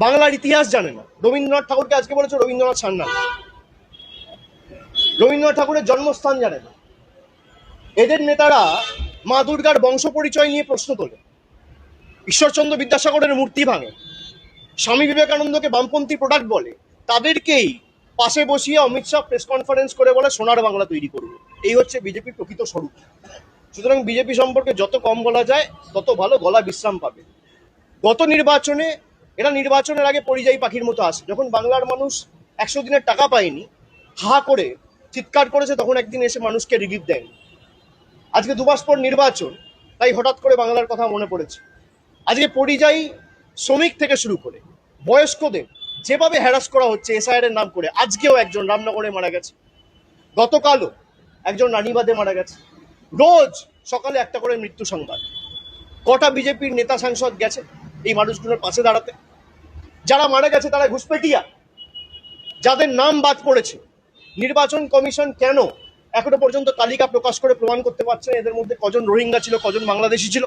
বাংলার ইতিহাস জানে না। রবীন্দ্রনাথ ঠাকুরকে আজকে বলেছে রবীন্দ্রনাথ সান্যাল, রবীন্দ্রনাথ ঠাকুরের জন্মস্থান জানে না। এদের নেতারা মা দুর্গার বংশ পরিচয় নিয়ে প্রশ্ন তোলে, ঈশ্বরচন্দ্র বিদ্যাসাগরের মূর্তি ভাঙে, স্বামী বিবেকানন্দকে বামপন্থী প্রোডাক্ট বলে, তাদেরকেই পাশে বসিয়ে অমিত শাহ প্রেস কনফারেন্স করে বলে সোনার বাংলা তৈরি করবে। এই হচ্ছে বিজেপি প্রকৃত স্বরূপ। সুতরাং বিজেপি সম্পর্কে যত কম বলা যায় তত ভালো, গলা বিশ্রাম পাবে। গত নির্বাচনে এরা নির্বাচনের আগে পরিযায়ী পাখির মতো আসে। যখন বাংলার মানুষ 100 দিনের টাকা পায়নি, হা করে চিৎকার করেছে, তখন একদিন এসে মানুষকে রিলিফ দেয়নি। আজকে 2 মাস পর নির্বাচন, তাই হঠাৎ করে বাংলার কথা মনে পড়েছে। আজকে পরিযায়ী শ্রমিক থেকে শুরু করে বয়স্কদের যেভাবে হ্যারাস করা হচ্ছে এসআইআর এর নাম করে, আজকেও একজন রামনগরে মারা গেছে, গতকালও একজন রানীবাদে মারা গেছে, রোজ সকালে একটা করে মৃত্যু সংবাদ। কটা বিজেপির নেতা সাংসদ গেছে এই মানুষগুলোর পাশে দাঁড়াতে? যারা মারা গেছে তারা ঘুষপেটিয়া, যাদের নাম বাদ পড়েছে নির্বাচন কমিশন কেন এখনো পর্যন্ত তালিকা প্রকাশ করে প্রমাণ করতে পারছে না এদের মধ্যে কজন রোহিঙ্গা ছিল, কজন বাংলাদেশি ছিল?